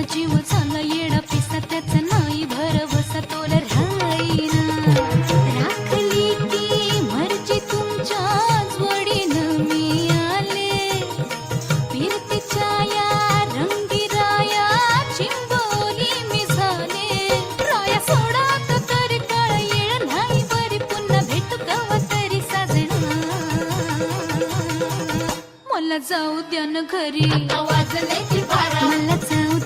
जीव झाला येडा पिसा त्याचा नाही भरवसा तोल राहीना राखली ती मर्जी तुमच्याच वडीनं मी आले फिरतीच्या या रंगी राया चिंबोली मी झाले राया सोडात तरी काळ येळ नाही बरी पुन्हा भेटू कवा तरी साजना मला जाऊ द्या न घरी वाजले की बारा मला जाऊ